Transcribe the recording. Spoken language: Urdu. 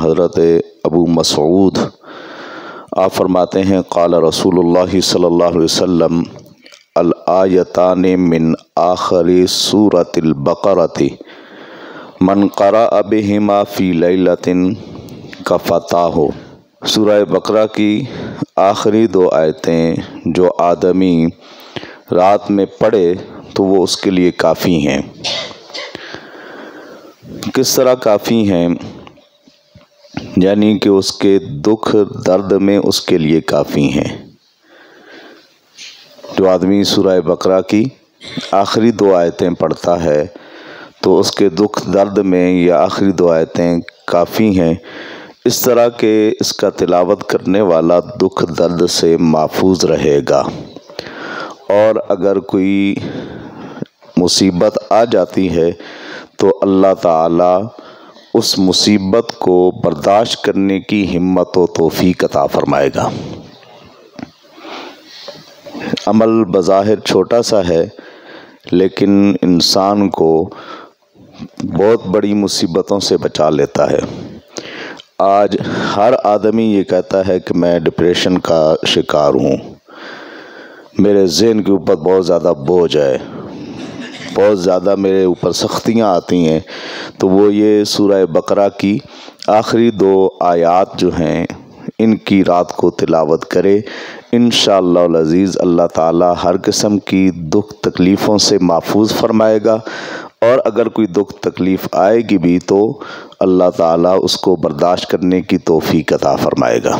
حضرت ابو مسعود آپ فرماتے ہیں قال رسول صلی اللہ علیہ وسلم الآیتان من آخر سورۃ البقرۃ من قرأ بہما فی لیلۃ کفتاہ۔ سورہ بقرہ کی آخری 2 آیتیں جو آدمی رات میں پڑھے تو وہ اس کے لیے کافی ہیں۔ کس طرح کافی ہیں؟ یعنی کہ اس کے دکھ درد میں اس کے لیے کافی ہیں۔ جو آدمی سورہ بقرہ کی آخری 2 آیتیں پڑھتا ہے تو اس کے دکھ درد میں یہ آخری 2 آیتیں کافی ہیں، اس طرح کہ اس کا تلاوت کرنے والا دکھ درد سے محفوظ رہے گا، اور اگر کوئی مصیبت آ جاتی ہے تو اللہ تعالیٰ اس مصیبت کو برداشت کرنے کی ہمت و توفیق عطا فرمائے گا۔ عمل بظاہر چھوٹا سا ہے لیکن انسان کو بہت بڑی مصیبتوں سے بچا لیتا ہے۔ آج ہر آدمی یہ کہتا ہے کہ میں ڈپریشن کا شکار ہوں، میرے ذہن کے اوپر بہت زیادہ بوجھ ہے، بہت زیادہ میرے اوپر سختیاں آتی ہیں، تو وہ یہ سورہ بقرہ کی آخری 2 آیات جو ہیں ان کی رات کو تلاوت کرے، انشاءاللہ العزیز اللہ تعالیٰ ہر قسم کی دکھ تکلیفوں سے محفوظ فرمائے گا، اور اگر کوئی دکھ تکلیف آئے گی بھی تو اللہ تعالیٰ اس کو برداشت کرنے کی توفیق عطا فرمائے گا۔